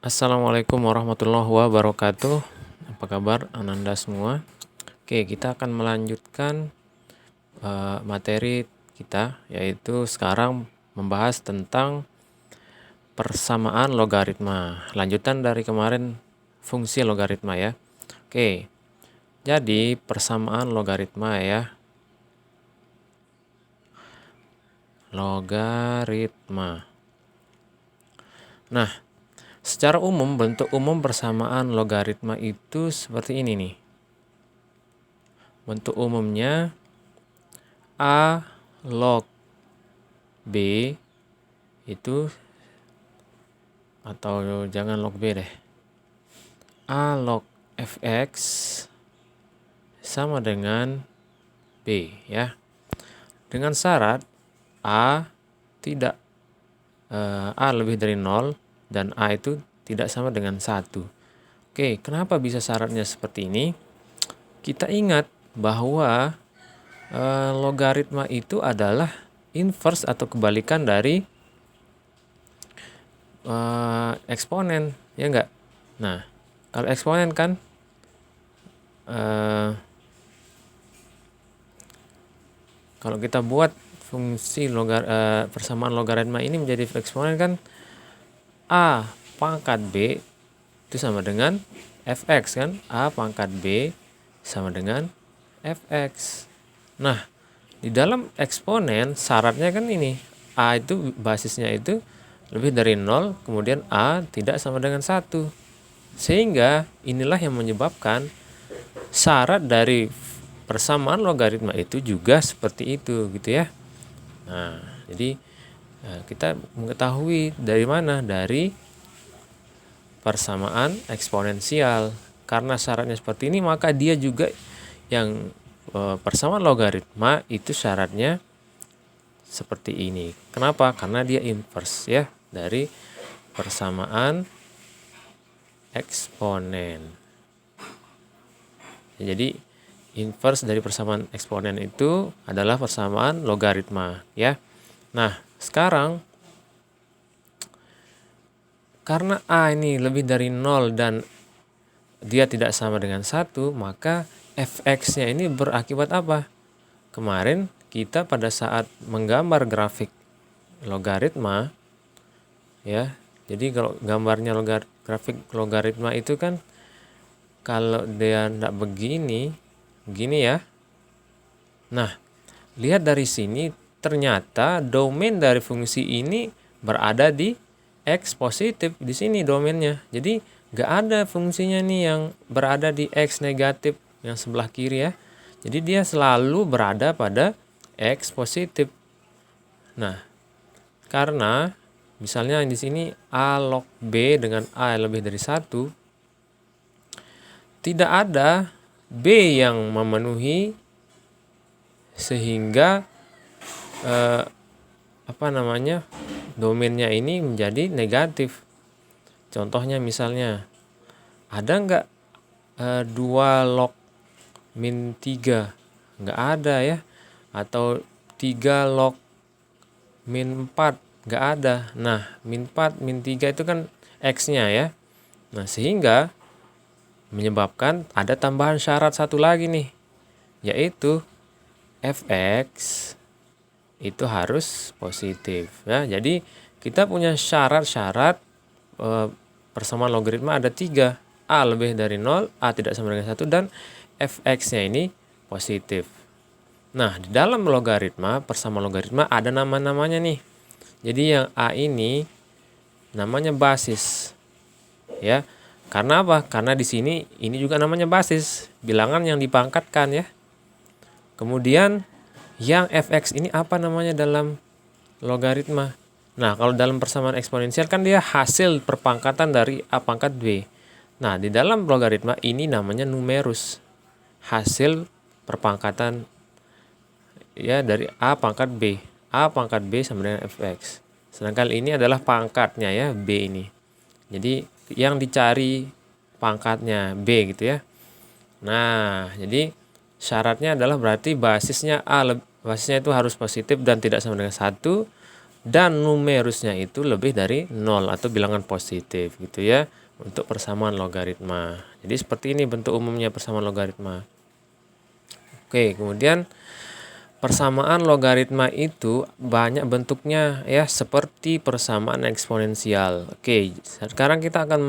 Assalamualaikum warahmatullahi wabarakatuh. Apa kabar Ananda semua? Oke, kita akan melanjutkan materi kita, yaitu sekarang membahas tentang persamaan logaritma. Lanjutan dari kemarin fungsi logaritma ya. Oke, jadi persamaan logaritma ya. Logaritma. Nah, secara umum, bentuk umum persamaan logaritma itu seperti ini nih. Bentuk umumnya A log B itu, atau jangan log B deh. A log fx sama dengan B ya. Dengan syarat A tidak A lebih dari 0 dan A itu tidak sama dengan 1. Oke, kenapa bisa syaratnya seperti ini? Kita ingat bahwa logaritma itu adalah inverse atau kebalikan dari eksponen, ya enggak? Nah, kalau eksponen kan kalau kita buat fungsi persamaan logaritma ini menjadi eksponen kan A pangkat B itu sama dengan fx kan. A pangkat B sama dengan fx. Nah, di dalam eksponen syaratnya kan ini. A itu basisnya itu lebih dari 0, kemudian A tidak sama dengan 1. Sehingga inilah yang menyebabkan syarat dari persamaan logaritma itu juga seperti itu gitu ya. Nah, jadi kita mengetahui dari mana? Dari persamaan eksponensial. Karena syaratnya seperti ini, maka dia juga yang persamaan logaritma itu syaratnya seperti ini. Kenapa? Karena dia inverse ya dari persamaan eksponen. Jadi inverse dari persamaan eksponen itu adalah persamaan logaritma ya. Nah, sekarang karena A ini lebih dari 0 dan dia tidak sama dengan 1, maka fx-nya ini berakibat apa? Kemarin kita pada saat menggambar grafik logaritma ya. Jadi kalau gambarnya grafik logaritma itu kan kalau dia tidak begini ya. Nah, lihat dari sini ternyata domain dari fungsi ini berada di x positif, di sini domainnya. Jadi nggak ada fungsinya nih yang berada di x negatif yang sebelah kiri ya. Jadi dia selalu berada pada x positif. Nah, karena misalnya di sini A log B dengan A lebih dari 1, tidak ada B yang memenuhi sehingga domainnya ini menjadi negatif. Contohnya misalnya ada nggak 2 log min 3? Nggak ada ya. Atau 3 log min 4? Nggak ada. Nah, min 4, min 3 itu kan x-nya ya. Nah, sehingga menyebabkan ada tambahan syarat satu lagi nih, yaitu fx itu harus positif ya. Jadi kita punya syarat-syarat persamaan logaritma ada 3. A lebih dari 0, A tidak sama dengan 1, dan fx-nya ini positif. Nah, di dalam logaritma, persamaan logaritma ada nama-namanya nih. Jadi yang A ini namanya basis ya. Karena apa? Karena di sini ini juga namanya basis, bilangan yang dipangkatkan ya. Kemudian yang fx ini apa namanya dalam logaritma? Nah, kalau dalam persamaan eksponensial kan dia hasil perpangkatan dari A pangkat B. Nah, di dalam logaritma ini namanya numerus. Hasil perpangkatan ya dari A pangkat B. A pangkat B sama dengan fx. Sedangkan ini adalah pangkatnya ya, B ini. Jadi yang dicari pangkatnya B gitu ya. Nah, jadi syaratnya adalah berarti basisnya A, basisnya itu harus positif dan tidak sama dengan 1. dan numerusnya itu lebih dari 0 atau bilangan positif gitu ya, untuk persamaan logaritma. Jadi seperti ini bentuk umumnya persamaan logaritma. Oke, kemudian persamaan logaritma itu banyak bentuknya ya, seperti persamaan eksponensial. Oke, sekarang kita akan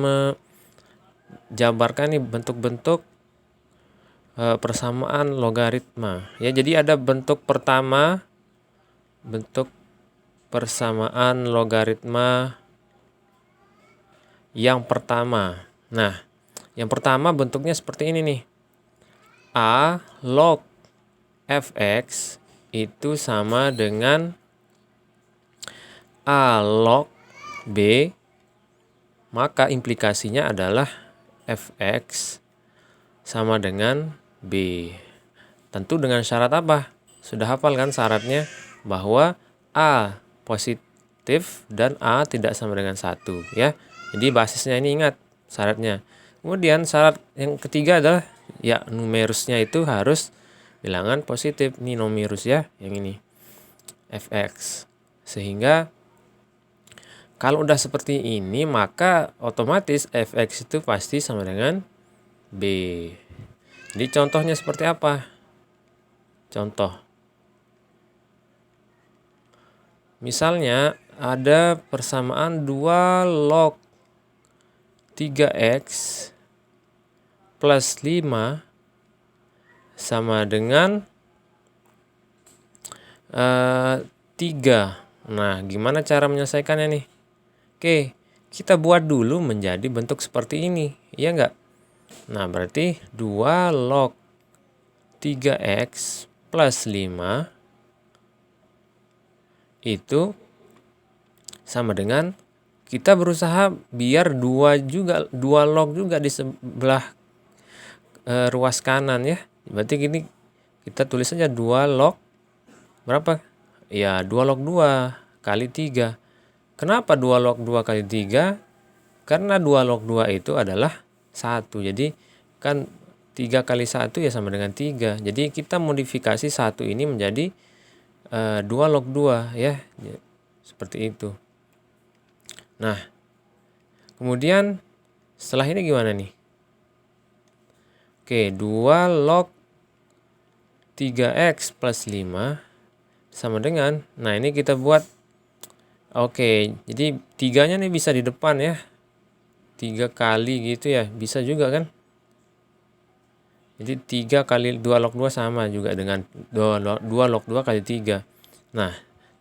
menjabarkan nih bentuk-bentuk persamaan logaritma. Ya, jadi ada bentuk pertama, bentuk persamaan logaritma yang pertama. Nah, yang pertama bentuknya seperti ini nih. A log fx itu sama dengan A log b, maka implikasinya adalah fx sama dengan b. Tentu dengan syarat apa? Sudah hafal kan syaratnya? Bahwa A positif dan A tidak sama dengan 1 ya. Jadi basisnya ini ingat syaratnya. Kemudian syarat yang ketiga adalah ya numerusnya itu harus bilangan positif. Ini numerus ya, yang ini fx. Sehingga kalau udah seperti ini maka otomatis fx itu pasti sama dengan b. Jadi contohnya seperti apa? Contoh. Misalnya ada persamaan 2 log 3x plus 5 sama dengan 3. Nah, gimana cara menyelesaikannya nih? Oke, kita buat dulu menjadi bentuk seperti ini, iya enggak? Nah, berarti 2 log 3x plus 5 itu sama dengan, kita berusaha biar 2 log juga di sebelah ruas kanan ya. Berarti gini, kita tulis saja 2 log berapa? Ya, 2 log 2 kali 3. Kenapa 2 log 2 kali 3? Karena 2 log 2 itu adalah 1. Jadi kan 3 kali 1 ya sama dengan 3. Jadi kita modifikasi 1 ini menjadi 2 log 2 ya. Seperti itu. Nah, kemudian setelah ini gimana nih? Oke, 2 log 3x plus 5 sama dengan, nah ini kita buat, oke, jadi 3-nya nih bisa di depan ya. 3 kali gitu ya, bisa juga kan? Jadi 3 kali 2 log 2 sama juga dengan 2 log 2 kali 3. Nah,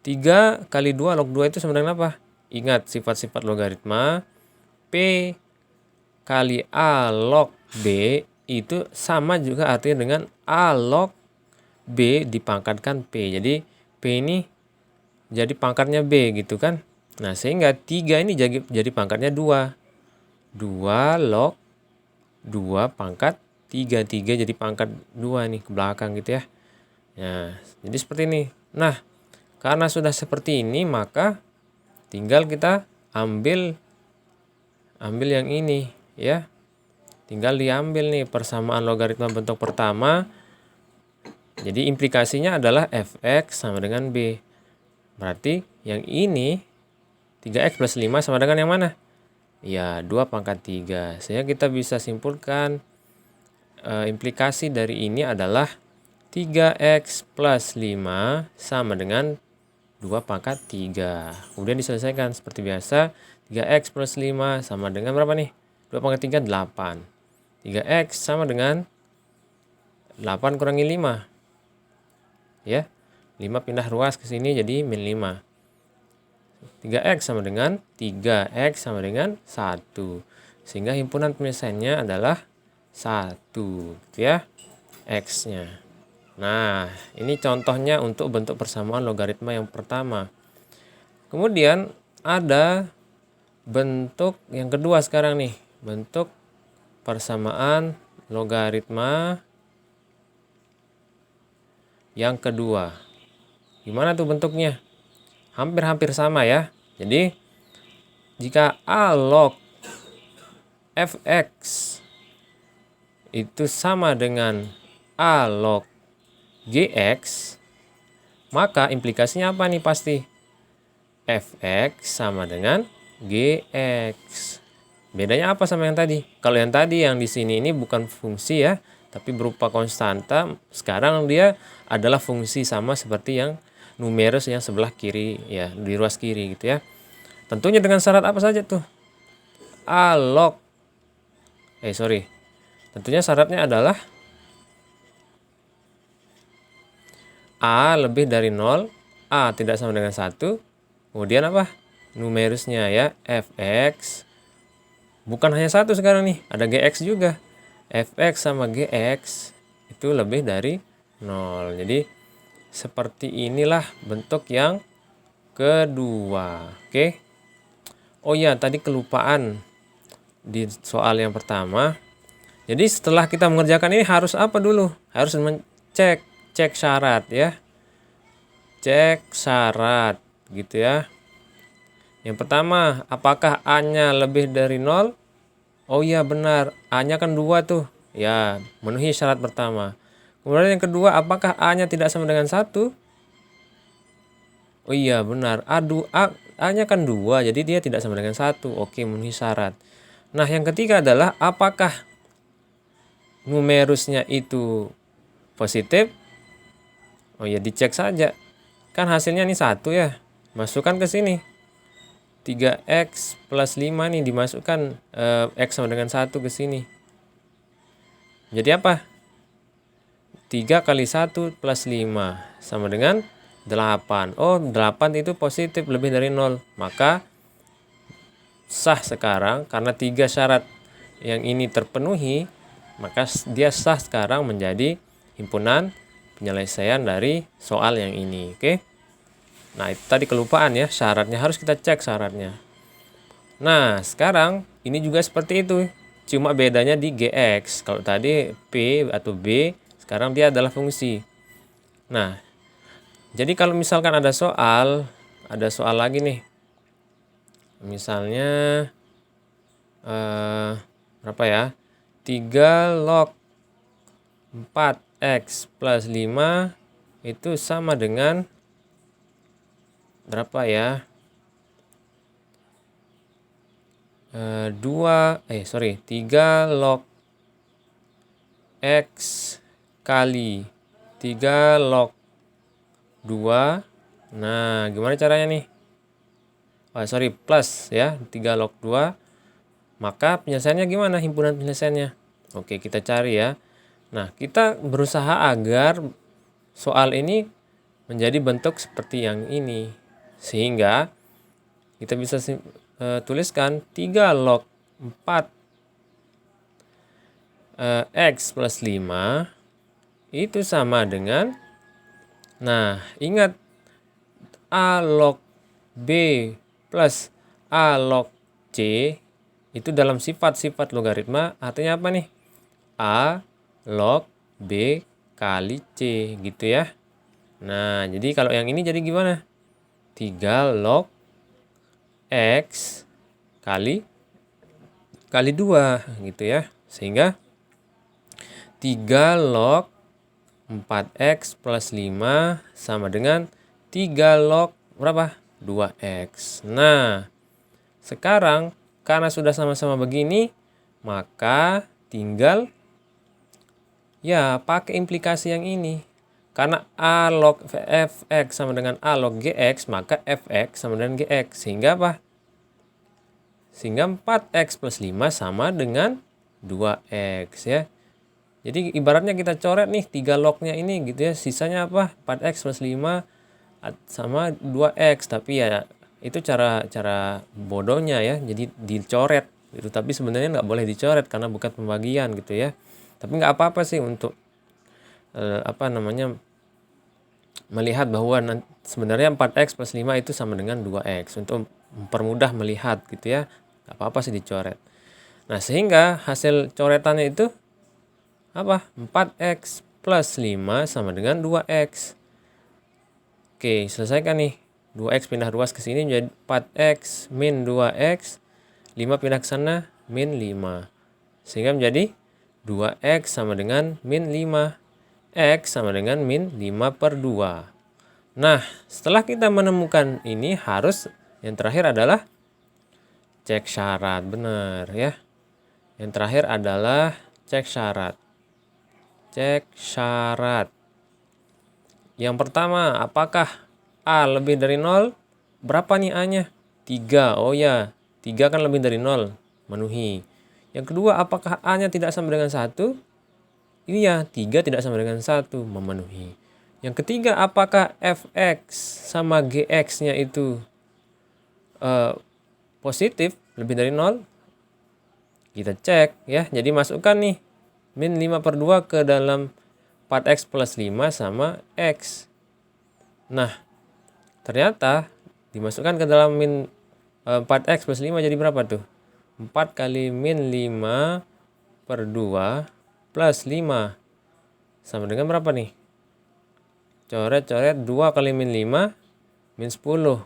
3 kali 2 log 2 itu sama dengan apa? Ingat sifat-sifat logaritma. P kali A log B itu sama juga artinya dengan A log B dipangkatkan P. Jadi P ini jadi pangkatnya B gitu kan. Nah, sehingga 3 ini jadi pangkatnya 2. 2 log 2 pangkat 3. 3 jadi pangkat 2 nih ke belakang gitu ya. Nah, jadi seperti ini. Nah, karena sudah seperti ini maka tinggal kita ambil yang ini ya. Tinggal diambil nih persamaan logaritma bentuk pertama. Jadi implikasinya adalah fx sama dengan b. Berarti yang ini 3x plus 5 sama dengan yang mana? Ya, 2 pangkat 3. Sehingga kita bisa simpulkan implikasi dari ini adalah 3x plus 5 sama dengan 2 pangkat 3. Kemudian diselesaikan seperti biasa. 3x plus 5 sama dengan berapa nih? 2 pangkat 3, 8. 3x sama dengan 8 kurangi 5. Ya, 5 pindah ruas ke sini jadi min 5. 3x sama dengan 3x sama dengan 1. Sehingga himpunan penyelesaiannya adalah 1 gitu ya, x-nya. Nah, ini contohnya untuk bentuk persamaan logaritma yang pertama. Kemudian ada bentuk yang kedua sekarang nih, bentuk persamaan logaritma yang kedua. Gimana tuh bentuknya? Hampir-hampir sama ya. Jadi jika A log fx itu sama dengan A log gx, maka implikasinya apa nih pasti? fx sama dengan gx. Bedanya apa sama yang tadi? Kalau yang tadi yang di sini ini bukan fungsi ya, tapi berupa konstanta. Sekarang dia adalah fungsi sama seperti yang numerus yang sebelah kiri ya, di ruas kiri gitu ya. Tentunya dengan syarat apa saja tuh? Tentunya syaratnya adalah A lebih dari 0, A tidak sama dengan 1. Kemudian apa? Numerusnya ya, fx. Bukan hanya satu sekarang nih, ada gx juga. Fx sama gx itu lebih dari 0. Jadi seperti inilah bentuk yang kedua. Oke. Oh ya, tadi kelupaan di soal yang pertama. Jadi setelah kita mengerjakan ini harus apa dulu? Harus cek syarat ya. Cek syarat gitu ya. Yang pertama, apakah A-nya lebih dari 0? Oh iya benar, A-nya kan 2 tuh. Ya, memenuhi syarat pertama. Kemudian yang kedua, apakah A-nya tidak sama dengan 1? Oh iya benar, A-nya kan 2, jadi dia tidak sama dengan 1. Oke, memenuhi syarat. Nah, yang ketiga adalah apakah numerusnya itu positif? Oh ya, dicek saja. Kan hasilnya ini 1 ya. Masukkan ke sini. 3x plus 5 nih dimasukkan x sama dengan 1 ke sini. Jadi apa? 3 kali 1 plus 5 sama dengan 8. Oh, 8 itu positif lebih dari 0. Maka sah sekarang karena 3 syarat yang ini terpenuhi, maka dia sah sekarang menjadi himpunan penyelesaian dari soal yang ini. Oke? Nah, itu tadi kelupaan ya, syaratnya harus kita cek syaratnya. Nah, sekarang ini juga seperti itu. Cuma bedanya di gx. Kalau tadi p atau b, sekarang dia adalah fungsi. Nah, jadi kalau misalkan ada soal lagi nih. Misalnya berapa ya? 3 log 4x plus 5 itu sama dengan berapa ya? 3 log x kali 3 log 2. Nah, gimana caranya nih? Plus ya, 3 log 2. Maka penyelesaiannya gimana? Himpunan penyelesaiannya. Oke, kita cari ya. Nah, kita berusaha agar soal ini menjadi bentuk seperti yang ini. Sehingga kita bisa tuliskan 3 log 4 x plus 5 itu sama dengan, nah ingat, A log B plus A log C itu dalam sifat-sifat logaritma artinya apa nih? A log B kali C gitu ya. Nah, jadi kalau yang ini jadi gimana? 3 log X kali 2 gitu ya. Sehingga 3 log 4x plus 5 sama dengan 3 log berapa? 2x. Nah, sekarang karena sudah sama-sama begini, maka tinggal ya pakai implikasi yang ini. Karena A log fx sama dengan A log gx, maka fx sama dengan gx. Sehingga apa? Sehingga 4x plus 5 sama dengan 2x ya. Jadi ibaratnya kita coret nih 3 lognya ini gitu ya. Sisanya apa? 4x plus 5 sama 2x. Tapi ya itu cara bodohnya ya. Jadi dicoret gitu. Tapi sebenarnya nggak boleh dicoret karena bukan pembagian gitu ya. Tapi nggak apa-apa sih untuk melihat bahwa sebenarnya 4x plus 5 itu sama dengan 2x. Untuk mempermudah melihat gitu ya. Nggak apa-apa sih dicoret. Nah, sehingga hasil coretannya itu apa? 4x plus 5 sama dengan 2x. Oke, selesaikan nih. 2x pindah ruas ke sini menjadi 4x min 2x. 5 pindah ke sana min 5. Sehingga menjadi 2x sama dengan min 5. X sama dengan min 5 per 2. Nah, setelah kita menemukan ini, harus yang terakhir adalah cek syarat. Benar ya. Yang terakhir adalah cek syarat. Cek syarat. Yang pertama, apakah A lebih dari 0? Berapa nih A-nya? 3. Oh ya, 3 kan lebih dari 0. Memenuhi. Yang kedua, apakah A-nya tidak sama dengan 1? Ini ya, 3 tidak sama dengan 1. Memenuhi. Yang ketiga, apakah fx sama gx-nya itu positif, lebih dari 0? Kita cek ya. Jadi masukkan nih min 5/2 ke dalam 4x plus 5 sama x. Nah, ternyata dimasukkan ke dalam min 4x plus 5 jadi berapa tuh? 4 kali min 5/2 plus 5 sama dengan berapa nih? Coret-coret 2 kali min 5 min 10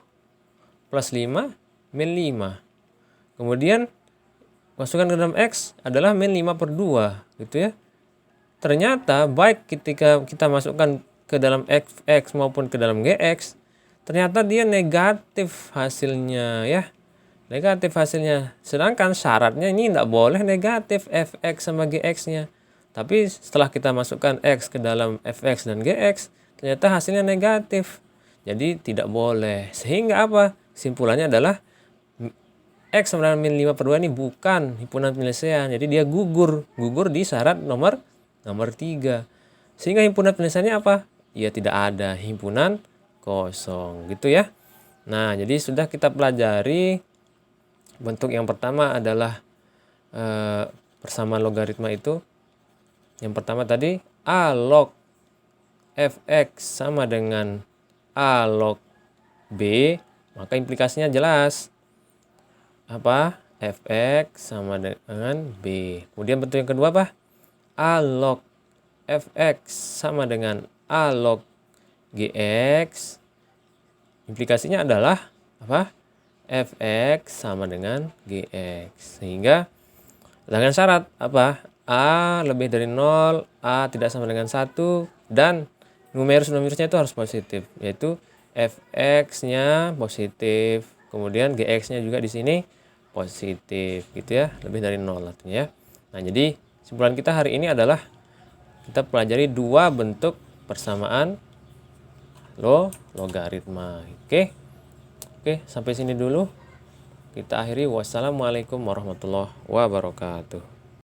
plus 5 min 5. Kemudian masukkan ke dalam x adalah min 5/2 gitu ya. Ternyata baik ketika kita masukkan ke dalam fx maupun ke dalam gx, ternyata dia negatif hasilnya ya. Negatif hasilnya. Sedangkan syaratnya ini tidak boleh negatif fx sama gx-nya. Tapi setelah kita masukkan x ke dalam fx dan gx, ternyata hasilnya negatif. Jadi tidak boleh. Sehingga apa? Kesimpulannya adalah x sama dengan min 5/2 ini bukan himpunan penyelesaian. Jadi dia gugur di syarat nomor 3. Sehingga himpunan penyelesaiannya apa? Ya tidak ada, himpunan kosong gitu ya. Nah, jadi sudah kita pelajari bentuk yang pertama adalah persamaan logaritma itu. Yang pertama tadi A log fx sama dengan A log b, maka implikasinya jelas. Apa? Fx sama dengan b. Kemudian bentuk yang kedua apa? A log fx sama dengan A log gx. Implikasinya adalah apa? Fx sama dengan gx. Sehingga dengan syarat apa? A lebih dari 0, A tidak sama dengan 1, dan numerus-numerusnya itu harus positif, yaitu fx-nya positif, kemudian gx-nya juga di sini positif gitu ya, lebih dari 0 artinya ya. Nah, jadi kesimpulan kita hari ini adalah kita pelajari dua bentuk persamaan logaritma. Oke, sampai sini dulu. Kita akhiri. Wassalamualaikum warahmatullahi wabarakatuh.